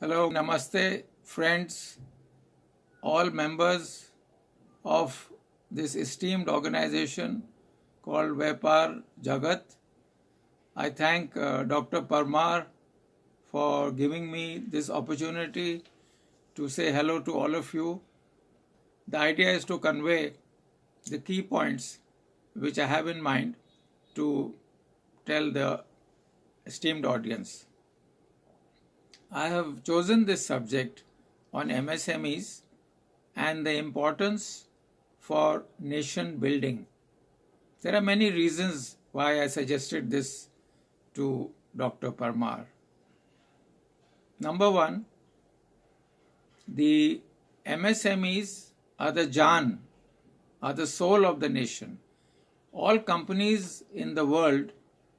Hello, namaste, friends, all members of this esteemed organization called Vyapaar Jagat. I thank Dr. Parmar for giving me this opportunity to say hello to all of you. The idea is to convey the key points which I have in mind to tell the esteemed audience. I have chosen this subject on MSMEs and the importance for nation building. There are many reasons why I suggested this to Dr. Parmar. Number one, the MSMEs are the jaan, are the soul of the nation. All companies in the world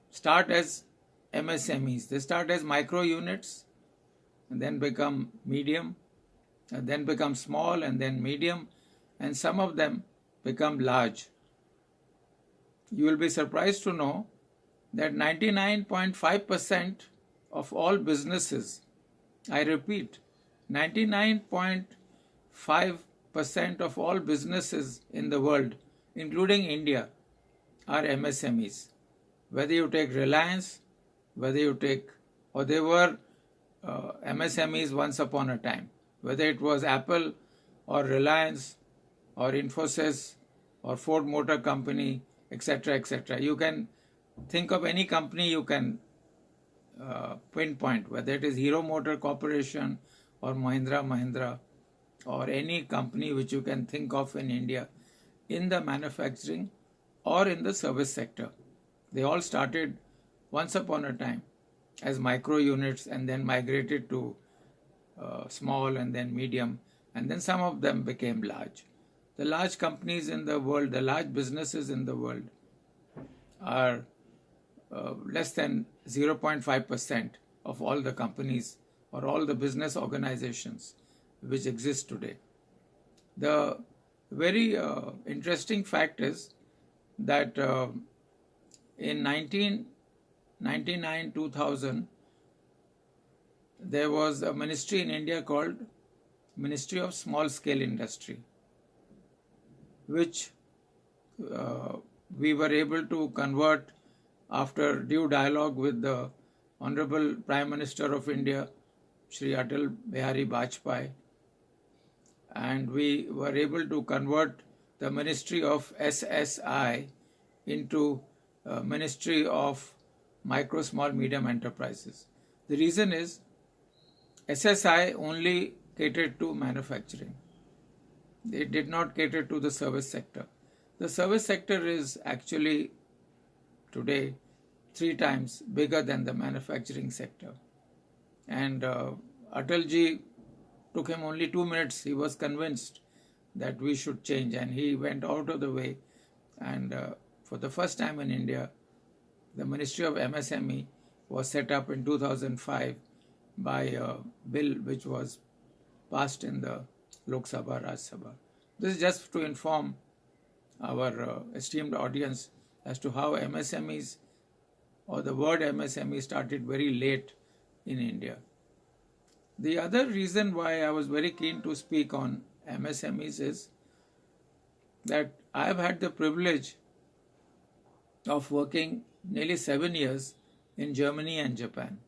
start as MSMEs. They start as micro units and then become medium, and then become small and then medium, and some of them become large. You will be surprised to know that 99.5% of all businesses, I repeat, 99.5% of all businesses in the world, including India, are MSMEs. Whether you take Reliance, whether you take, or they were MSMEs once upon a time, whether it was Apple or Reliance or Infosys or Ford Motor Company, etc., etc. You can think of any company you can pinpoint, whether it is Hero Motor Corporation or Mahindra or any company which you can think of in India in the manufacturing or in the service sector. They all started once upon a time as micro units and then migrated to small and then medium, and then some of them became large. The large companies in the world, the large businesses in the world are less than 0.5% of all the companies or all the business organizations which exist today. The very interesting fact is that in 1999-2000, there was a ministry in India called Ministry of Small Scale Industry, which we were able to convert after due dialogue with the Honorable Prime Minister of India, Shri Atal Bihari Vajpayee, and we were able to convert the Ministry of SSI into Ministry of Micro, Small, Medium Enterprises. The reason is SSI only catered to manufacturing. It did not cater to the service sector. The service sector is actually today 3 times bigger than the manufacturing sector. And Atalji took him only 2 minutes. He was convinced that we should change, and he went out of the way. And for the first time in India, the Ministry of MSME was set up in 2005 by a bill which was passed in the Lok Sabha, Raj Sabha. This is just to inform our esteemed audience as to how MSMEs or the word MSME started very late in India. The other reason why I was very keen to speak on MSMEs is that I have had the privilege of working nearly 7 years in Germany and Japan.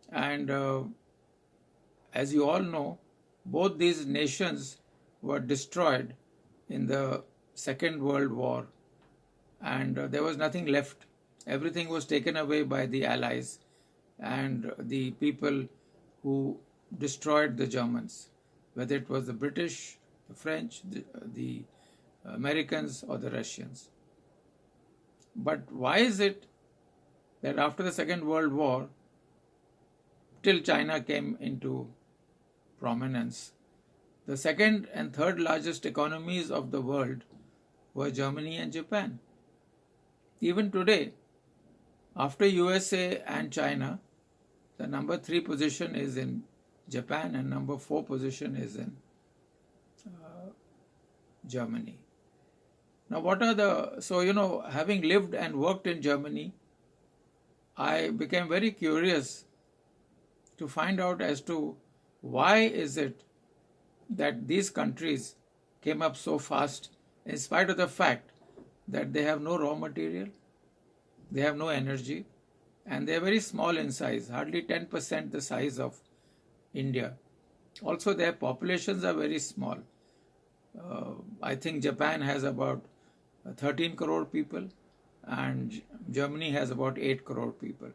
And as you all know, both these nations were destroyed in the Second World War, and there was nothing left. Everything was taken away by the Allies and the people who destroyed the Germans, whether it was the British, the French, the Americans, or the Russians. But why is it that after the Second World War, till China came into prominence, the second and third largest economies of the world were Germany and Japan? Even today, after USA and China, the number 3 position is in Japan and number 4 position is in Germany. Now, having lived and worked in Germany, I became very curious to find out as to why is it that these countries came up so fast in spite of the fact that they have no raw material, they have no energy, and they are very small in size, hardly 10% the size of India. Also, their populations are very small. I think Japan has about 13 crore people and Germany has about 8 crore people.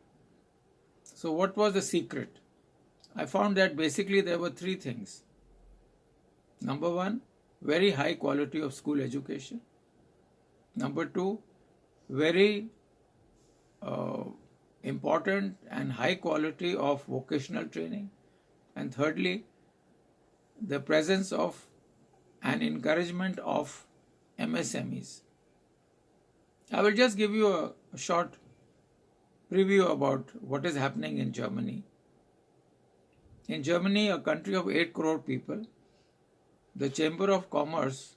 So what was the secret? I found that basically there were three things. Number one, very high quality of school education. Number two, very important and high quality of vocational training. And thirdly, the presence of and encouragement of MSMEs. I will just give you a short preview about what is happening in Germany. In Germany, a country of 8 crore people, the Chamber of Commerce,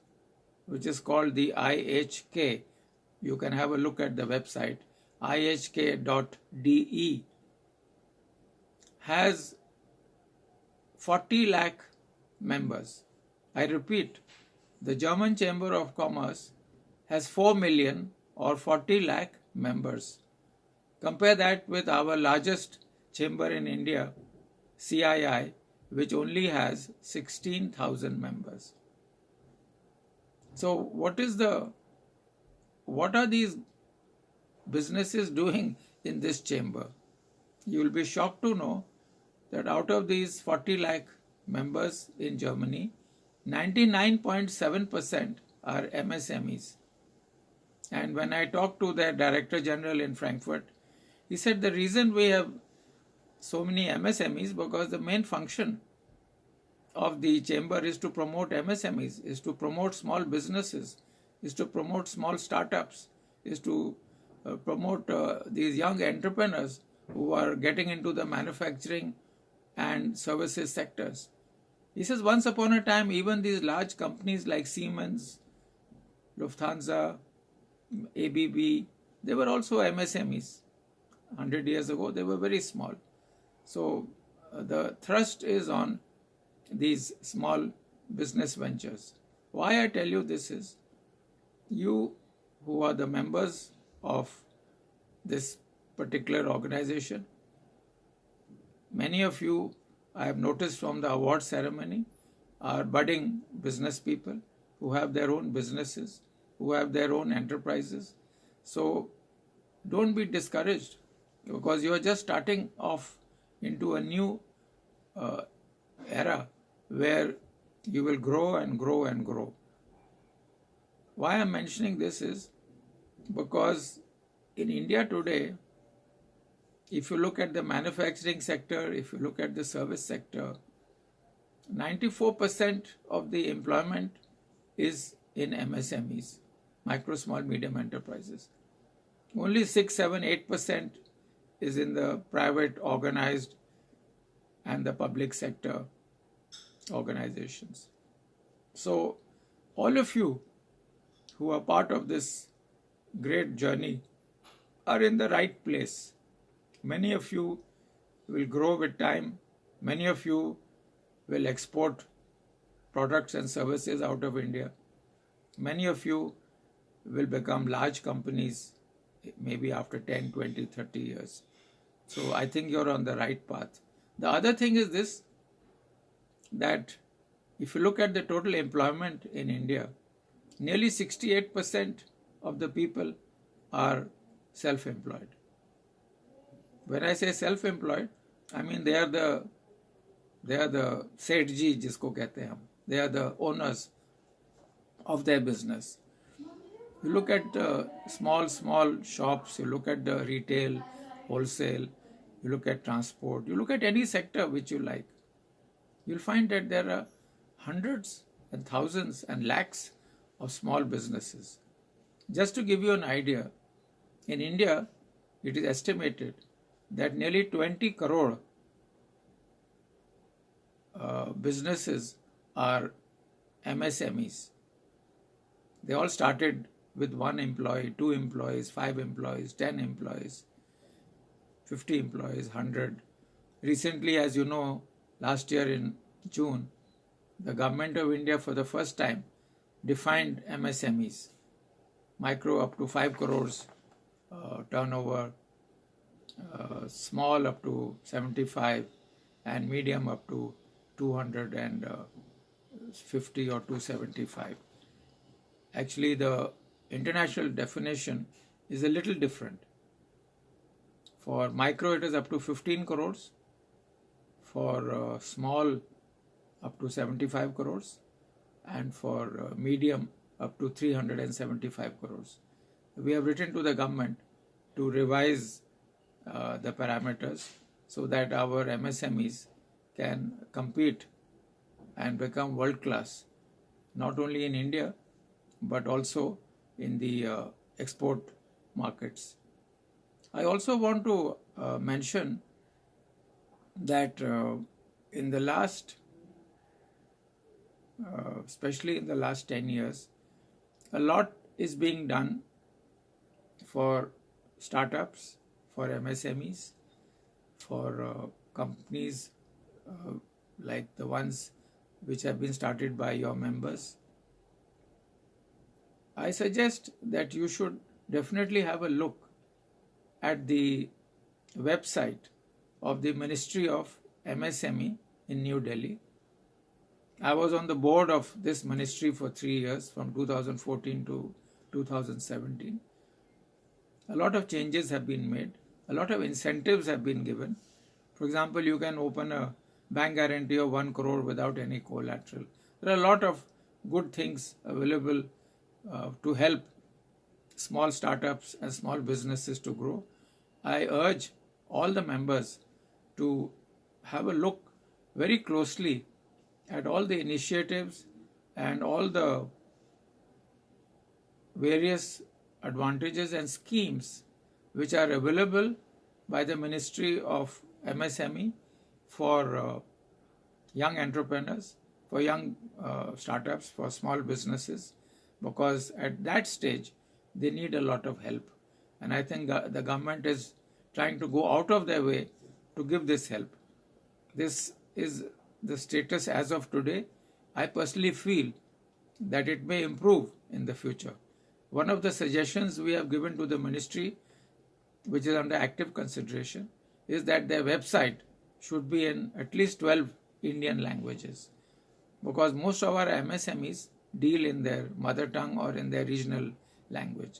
which is called the IHK, you can have a look at the website, ihk.de, has 40 lakh members. I repeat, the German Chamber of Commerce has 4 million or 40 lakh members. Compare that with our largest chamber in India, CII, which only has 16,000 members. So what are these businesses doing in this chamber? You will be shocked to know that out of these 40 lakh members in Germany, 99.7% are MSMEs. And when I talked to their Director General in Frankfurt, he said the reason we have so many MSMEs because the main function of the chamber is to promote MSMEs, is to promote small businesses, is to promote small startups, is to promote these young entrepreneurs who are getting into the manufacturing and services sectors. He says once upon a time, even these large companies like Siemens, Lufthansa, ABB, they were also MSMEs. 100 years ago, they were very small. So the thrust is on these small business ventures. Why I tell you this is, you who are the members of this particular organization, many of you, I have noticed from the award ceremony, are budding business people who have their own businesses, who have their own enterprises. So don't be discouraged because you are just starting off into a new era where you will grow and grow and grow. Why I am mentioning this is because in India today, if you look at the manufacturing sector, if you look at the service sector, 94% of the employment is in MSMEs, micro, small, medium enterprises. Only 6, 7, 8% is in the private, organized, and the public sector organizations. So, all of you who are part of this great journey are in the right place. Many of you will grow with time. Many of you will export products and services out of India. Many of you will become large companies maybe after 10, 20, 30 years. So I think you're on the right path. The other thing is this, that if you look at the total employment in India, nearly 68% of the people are self-employed. When I say self-employed, I mean they are the Seth ji jisko kehte hain. They are the owners of their business. You look at small shops, you look at the retail, wholesale, you look at transport, you look at any sector which you like. You'll find that there are hundreds and thousands and lakhs of small businesses. Just to give you an idea, in India, it is estimated that nearly 20 crore businesses are MSMEs. They all started with 1 employee, 2 employees, 5 employees, 10 employees, 50 employees, 100. Recently, as you know, last year in June, the government of India for the first time defined MSMEs, micro up to 5 crores turnover, small up to 75, and medium up to 250 or 275. Actually, the international definition is a little different. For micro, it is up to 15 crores. For small, up to 75 crores. And for medium, up to 375 crores. We have written to the government to revise the parameters so that our MSMEs can compete and become world class, not only in India, but also in the export markets. I also want to mention that in the last, especially in the last 10 years, a lot is being done for startups, for MSMEs, for companies like the ones which have been started by your members. I suggest that you should definitely have a look at the website of the Ministry of MSME in New Delhi. I was on the board of this ministry for 3 years, from 2014 to 2017. A lot of changes have been made. A lot of incentives have been given. For example, you can open a bank guarantee of 1 crore without any collateral. There are a lot of good things available to help small startups and small businesses to grow. I urge all the members to have a look very closely at all the initiatives and all the various advantages and schemes which are available by the Ministry of MSME for young entrepreneurs, for young startups, for small businesses, because at that stage they need a lot of help. And I think the government is trying to go out of their way to give this help. This is the status as of today. I personally feel that it may improve in the future. One of the suggestions we have given to the ministry, which is under active consideration, is that their website should be in at least 12 Indian languages, because most of our MSMEs deal in their mother tongue or in their regional language,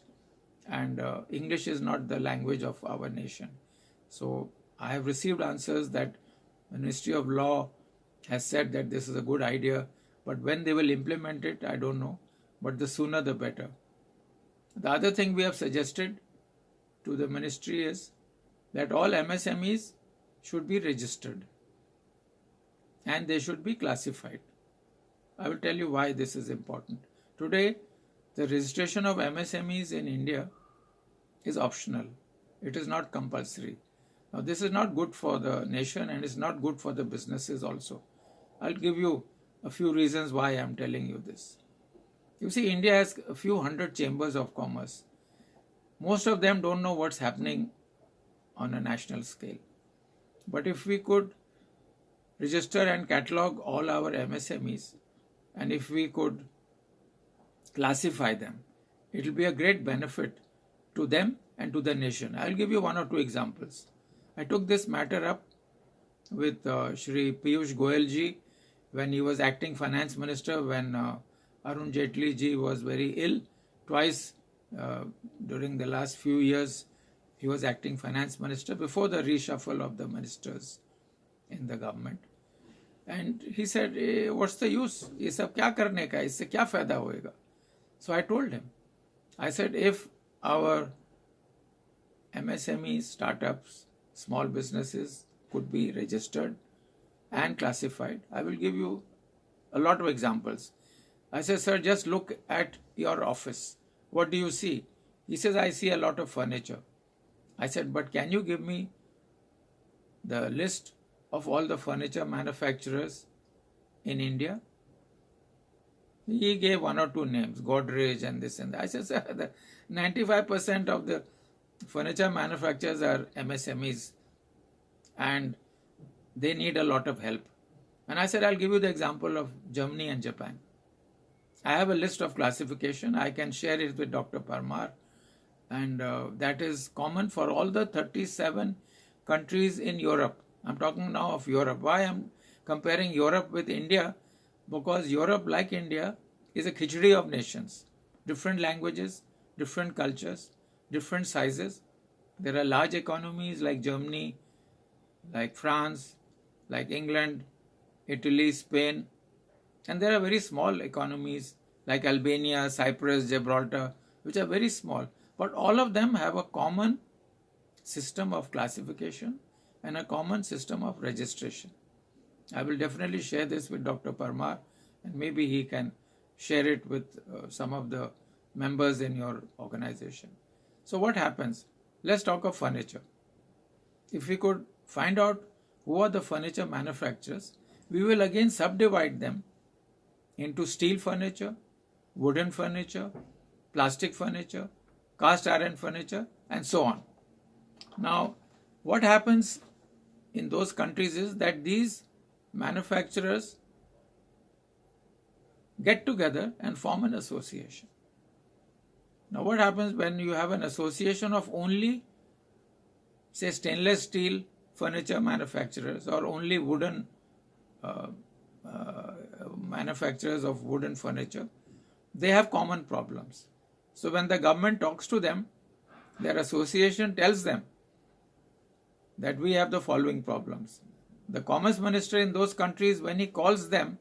and English is not the language of our nation. So I have received answers that the Ministry of Law has said that this is a good idea, but when they will implement it, I don't know, but the sooner the better. The other thing we have suggested to the ministry is that all MSMEs should be registered and they should be classified. I will tell you why this is important. Today, the registration of MSMEs in India is optional. It is not compulsory. Now, this is not good for the nation and it's not good for the businesses also. I'll give you a few reasons why I'm telling you this. You see, India has a few hundred chambers of commerce. Most of them don't know what's happening on a national scale. But if we could register and catalog all our MSMEs, and if we could classify them, it will be a great benefit to them and to the nation. I'll give you one or two examples. I took this matter up with Shri Piyush Goyal ji when he was acting finance minister, when Arun Jaitley ji was very ill. Twice during the last few years, he was acting finance minister before the reshuffle of the ministers in the government. And he said, what's the use? ये सब क्या करने का? इससे क्या फायदा होएगा? So I told him, I said, if our MSME startups, small businesses could be registered and classified, I will give you a lot of examples. I said, sir, just look at your office. What do you see? He says, I see a lot of furniture. I said, but can you give me the list of all the furniture manufacturers in India? He gave one or two names, Godrej and this and that. I said, sir, 95% of the furniture manufacturers are MSMEs, and they need a lot of help. And I said, I'll give you the example of Germany and Japan. I have a list of classification. I can share it with Dr. Parmar. And that is common for all the 37 countries in Europe. I'm talking now of Europe. Why I'm comparing Europe with India? Because Europe, like India, is a khichdi of nations. Different languages, different cultures, different sizes. There are large economies like Germany, like France, like England, Italy, Spain. And there are very small economies like Albania, Cyprus, Gibraltar, which are very small. But all of them have a common system of classification and a common system of registration. I will definitely share this with Dr. Parmar, and maybe he can share it with some of the members in your organization. So what happens? Let's talk of furniture. If we could find out who are the furniture manufacturers, we will again subdivide them into steel furniture, wooden furniture, plastic furniture, cast iron furniture, and so on. Now, what happens in those countries is that these manufacturers get together and form an association. Now, what happens when you have an association of only, say, stainless steel furniture manufacturers or only wooden manufacturers of wooden furniture? They have common problems. So when the government talks to them, their association tells them that we have the following problems. The commerce minister in those countries, when he calls them,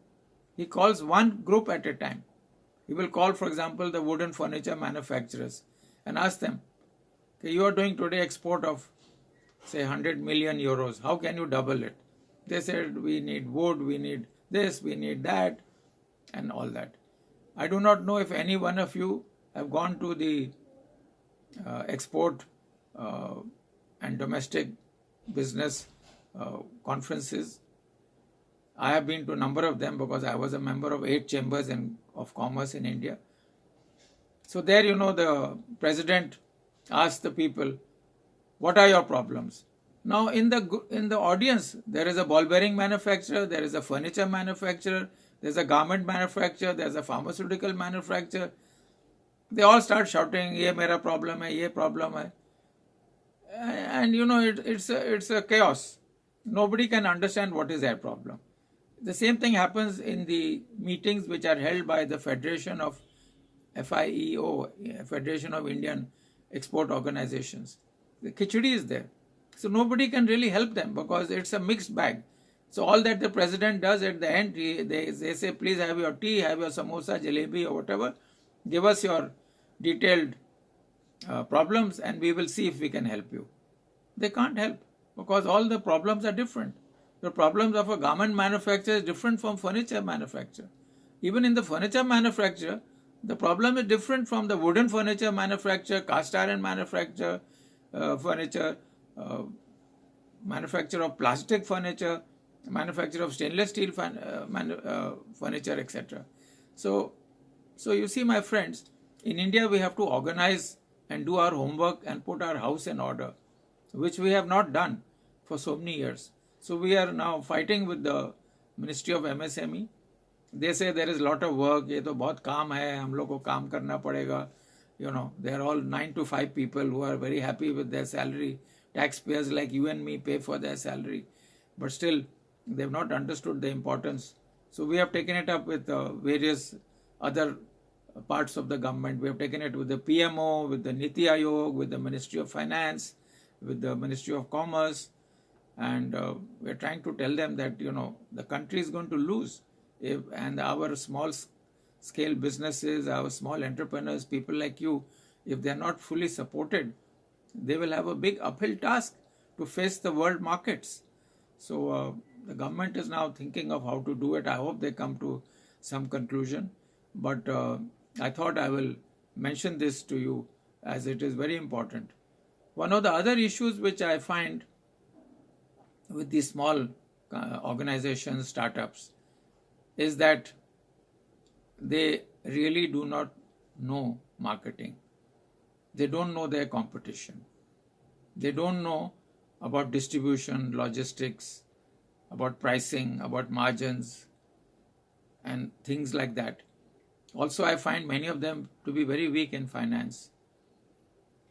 he calls one group at a time. He will call, for example, the wooden furniture manufacturers and ask them, okay, you are doing today export of, say, 100 million euros. How can you double it? They said, we need wood, we need this, we need that, and all that. I do not know if any one of you have gone to the export and domestic business conferences. I have been to a number of them because I was a member of 8 chambers of commerce in India. So there, the president asks the people, what are your problems? Now in the audience, there is a ball bearing manufacturer, there is a furniture manufacturer, there's a garment manufacturer, there's a pharmaceutical manufacturer. They all start shouting, ye mera problem hai, ye problem hai. And it's a chaos. Nobody can understand what is their problem. The same thing happens in the meetings which are held by the Federation of FIEO, Federation of Indian Export Organizations. The khichdi is there. So nobody can really help them because it's a mixed bag. So all that the president does at the end, they say, please have your tea, have your samosa, jalebi or whatever. Give us your detailed problems and we will see if we can help you. They can't help because all the problems are different. The problems of a garment manufacturer is different from furniture manufacturer. Even in the furniture manufacturer, the problem is different from the wooden furniture manufacturer, cast iron manufacturer, furniture, manufacturer of plastic furniture, manufacturer of stainless steel furniture, etc. So you see, my friends, in India we have to organize and do our homework and put our house in order, which we have not done for so many years. So we are now fighting with the Ministry of MSME. They say there is a lot of work, ये तो बहुत काम है, हम लोग को काम करना पड़ेगा. They are all 9 to 5 people who are very happy with their salary. Taxpayers like you and me pay for their salary. But still, they have not understood the importance. So we have taken it up with various other parts of the government. We have taken it with the PMO, with the Niti Aayog, with the Ministry of Finance, with the Ministry of Commerce. And we are trying to tell them that, the country is going to lose. And our small scale businesses, our small entrepreneurs, people like you, if they are not fully supported, they will have a big uphill task to face the world markets. So the government is now thinking of how to do it. I hope they come to some conclusion. But I thought I will mention this to you as it is very important. One of the other issues which I find with these small organizations, startups, is that they really do not know marketing. They don't know their competition. They don't know about distribution, logistics, about pricing, about margins, and things like that. Also, I find many of them to be very weak in finance.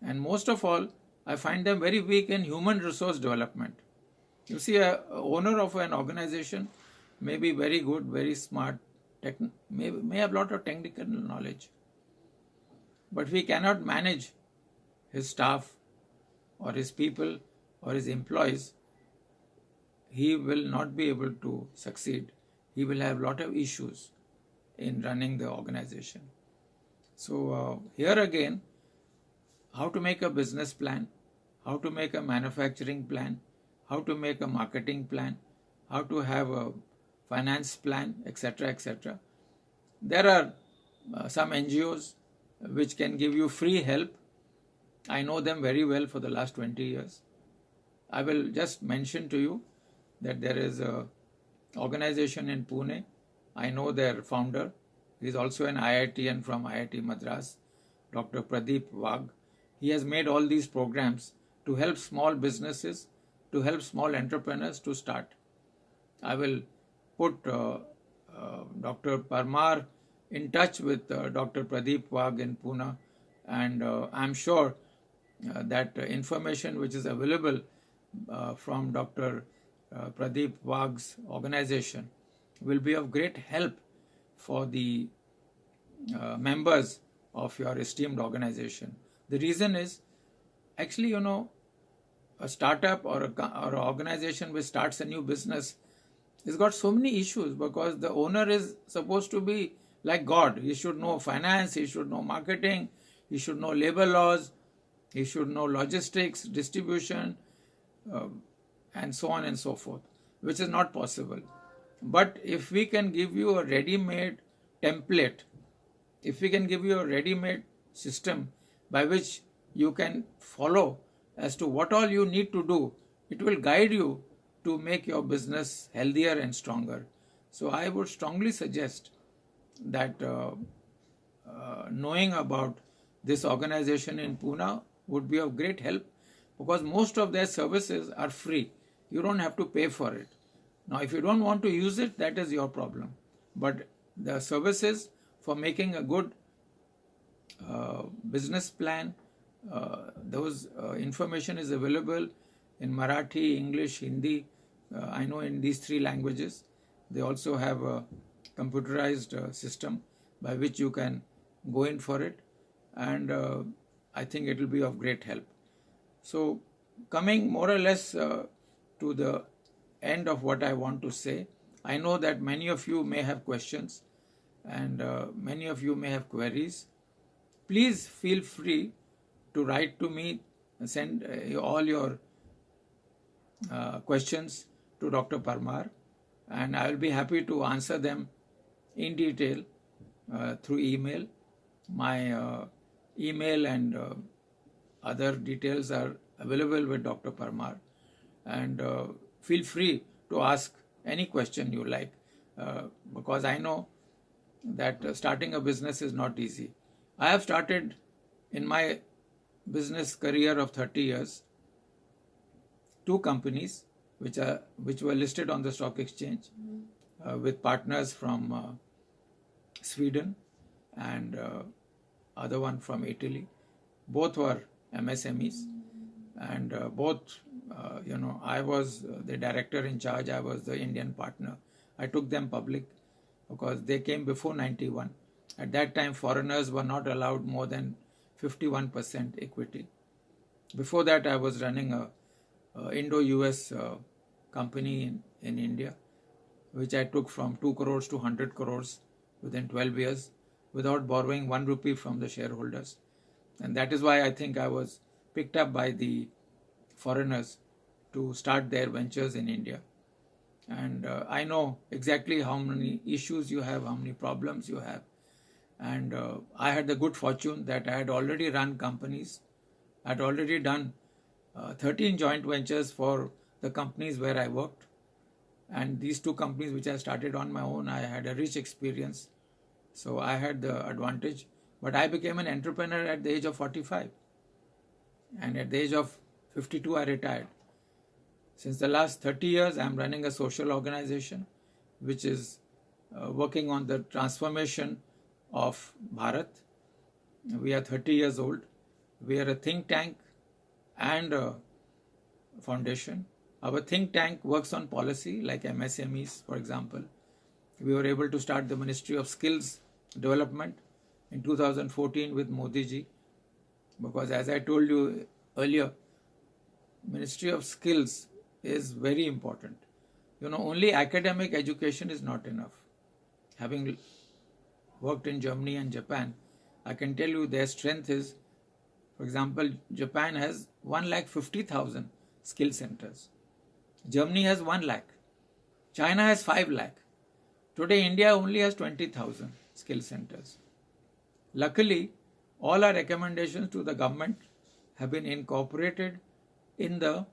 And most of all, I find them very weak in human resource development. You see, a owner of an organization may be very good, very smart, may have a lot of technical knowledge, but we cannot manage his staff or his people or his employees, he will not be able to succeed. He will have a lot of issues in running the organization. So here again, how to make a business plan, how to make a manufacturing plan, how to make a marketing plan, how to have a finance plan, etc., etc. There are some NGOs which can give you free help. I know them very well for the last 20 years. I will just mention to you that there is a organization in Pune. I know their founder. He is also an IITian from IIT Madras, Dr. Pradeep Wagh. He has made all these programs to help small businesses, to help small entrepreneurs to start. I will put Dr. Parmar in touch with Dr. Pradeep Wagh in Pune, and I'm sure that information which is available from Dr. Pradeep Wagh's organization will be of great help for the members of your esteemed organization. The reason is, actually, you know, a startup or an organization which starts a new business has got so many issues because the owner is supposed to be like God. He should know finance, he should know marketing, he should know labor laws, he should know logistics, distribution, and so on and so forth, which is not possible. But if we can give you a ready-made template, if we can give you a ready-made system by which you can follow as to what all you need to do, it will guide you to make your business healthier and stronger. So I would strongly suggest that knowing about this organization in Pune would be of great help, because most of their services are free. You don't have to pay for it. Now, if you don't want to use it, that is your problem. But the services for making a good business plan, those information is available in Marathi, English, Hindi. I know in these three languages. They also have a computerized system by which you can go in for it, and I think it will be of great help. So, coming more or less to the end of what I want to say, I know that many of you may have questions and many of you may have queries. Please feel free to write to me, send all your questions to Dr. Parmar, and I will be happy to answer them in detail through email. My email and other details are available with Dr. Parmar, and feel free to ask any question you like, because I know that starting a business is not easy. I have started in my business career of 30 years 2 companies which were listed on the stock exchange with partners from Sweden and other one from Italy. Both were MSMEs, and both, I was the director in charge, I was the Indian partner. I took them public because they came before 91. At that time, foreigners were not allowed more than 51% equity. Before that, I was running a Indo-US company in India, which I took from 2 crores to 100 crores within 12 years without borrowing 1 rupee from the shareholders. And that is why I think I was picked up by the foreigners to start their ventures in India. And I know exactly how many issues you have, how many problems you have. And I had the good fortune that I had already run companies. I had already done 13 joint ventures for the companies where I worked. And these 2 companies which I started on my own, I had a rich experience. So I had the advantage. But I became an entrepreneur at the age of 45. And at the age of 52, I retired. Since the last 30 years, I am running a social organization which is working on the transformation of Bharat. We are 30 years old. We are a think tank and a foundation. Our think tank works on policy like MSMEs, for example. We were able to start the Ministry of Skills Development in 2014 with Modi ji, because as I told you earlier, Ministry of Skills is very important. Only academic education is not enough. Having worked in Germany and Japan, I can tell you their strength is, for example, Japan has 150,000 skill centers. Germany has 1 lakh. China has 5 lakh. Today, India only has 20,000 skill centers. Luckily, all our recommendations to the government have been incorporated in the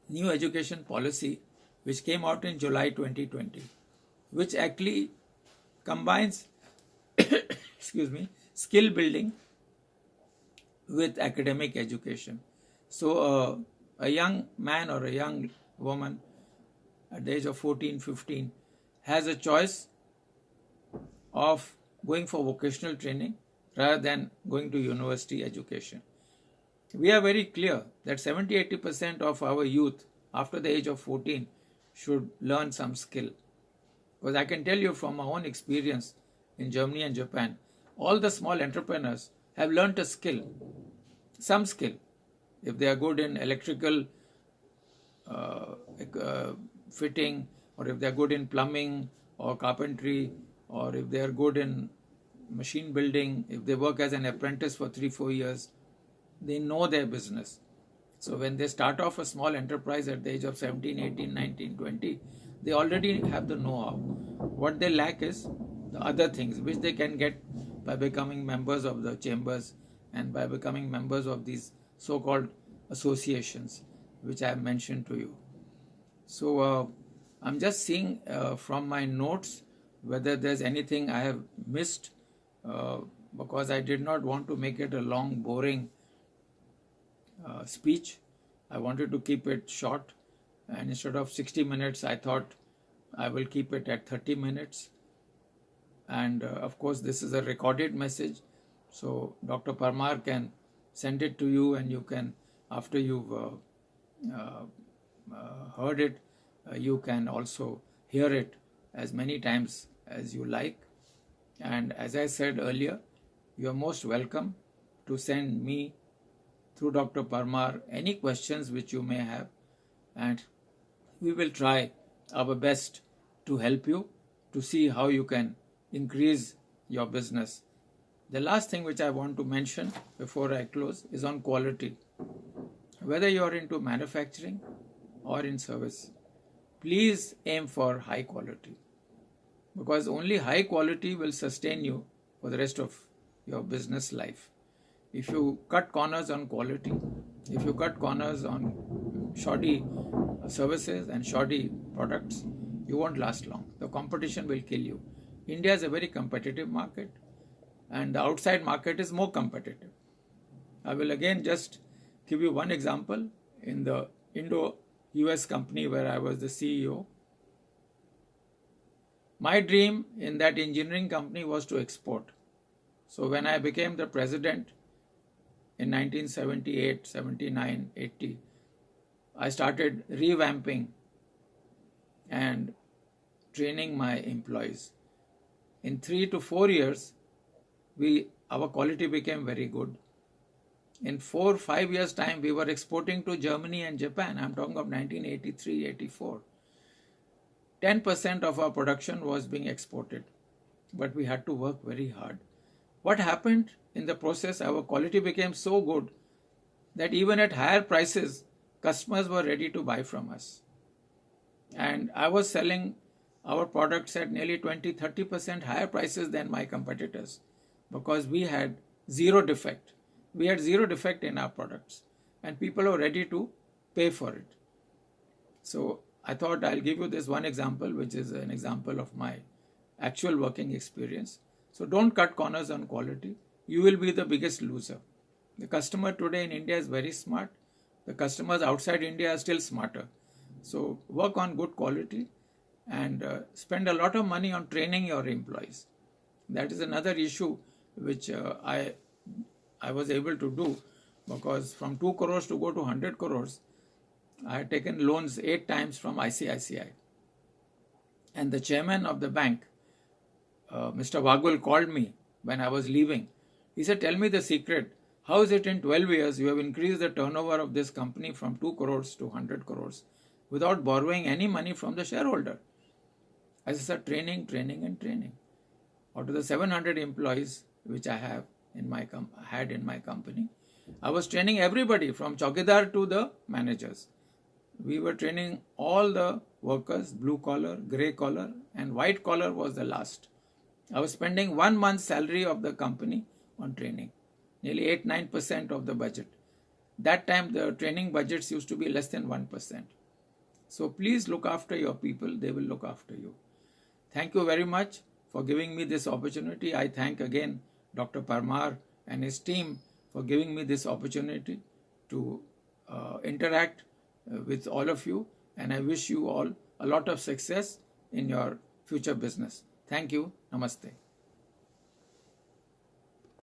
new education policy which came out in July 2020, which actually combines skill building with academic education. So a young man or a young woman at the age of 14, 15 has a choice of going for vocational training rather than going to university education. We are very clear that 70-80% of our youth after the age of 14 should learn some skill. Because I can tell you from my own experience in Germany and Japan, all the small entrepreneurs have learned a skill, some skill. If they are good in electrical fitting, or if they are good in plumbing or carpentry, or if they are good in machine building, if they work as an apprentice for 3-4 years, they know their business. So when they start off a small enterprise at the age of 17, 18, 19, 20, they already have the know-how. What they lack is the other things which they can get by becoming members of the chambers and by becoming members of these so-called associations which I have mentioned to you. So I'm just seeing from my notes whether there's anything I have missed, because I did not want to make it a long, boring speech. I wanted to keep it short, and instead of 60 minutes, I thought I will keep it at 30 minutes. And of course, this is a recorded message, so Dr. Parmar can send it to you, and you can, after you've heard it, you can also hear it as many times as you like. And as I said earlier, you are most welcome to send me through Dr. Parmar any questions which you may have, and we will try our best to help you to see how you can increase your business. The last thing which I want to mention before I close is on quality. Whether you are into manufacturing or in service, please aim for high quality, because only high quality will sustain you for the rest of your business life. If you cut corners on quality, if you cut corners on shoddy services and shoddy products, you won't last long. The competition will kill you. India is a very competitive market, and the outside market is more competitive. I will again just give you one example. In the Indo-US company where I was the CEO, my dream in that engineering company was to export. So when I became the president in 1978, 79, 80, I started revamping and training my employees. In 3 to 4 years, our quality became very good. In 4 or 5 years' time, we were exporting to Germany and Japan. I'm talking of 1983, 84. 10% of our production was being exported, but we had to work very hard. What happened in the process? Our quality became so good that even at higher prices, customers were ready to buy from us. And I was selling our products at nearly 20-30% higher prices than my competitors, because we had zero defect. We had zero defect in our products, and people were ready to pay for it. So I thought I'll give you this one example, which is an example of my actual working experience. So don't cut corners on quality. You will be the biggest loser. The customer today in India is very smart. The customers outside India are still smarter. So work on good quality and spend a lot of money on training your employees. That is another issue which I was able to do, because from 2 crores to go to 100 crores, I had taken loans 8 times from ICICI. And the chairman of the bank, Mr. Wagul, called me when I was leaving. He said, "Tell me the secret. How is it in 12 years you have increased the turnover of this company from 2 crores to 100 crores without borrowing any money from the shareholder?" I said, "Training, training and training." Out of the 700 employees which I have had in my company, I was training everybody from Chaukidar to the managers. We were training all the workers, blue collar, grey collar, and white collar was the last. I was spending 1 month's salary of the company on training, nearly 8-9% of the budget. That time the training budgets used to be less than 1%. So please look after your people, they will look after you. Thank you very much for giving me this opportunity. I thank again Dr. Parmar and his team for giving me this opportunity to interact with all of you, and I wish you all a lot of success in your future business. Thank you. Namaste.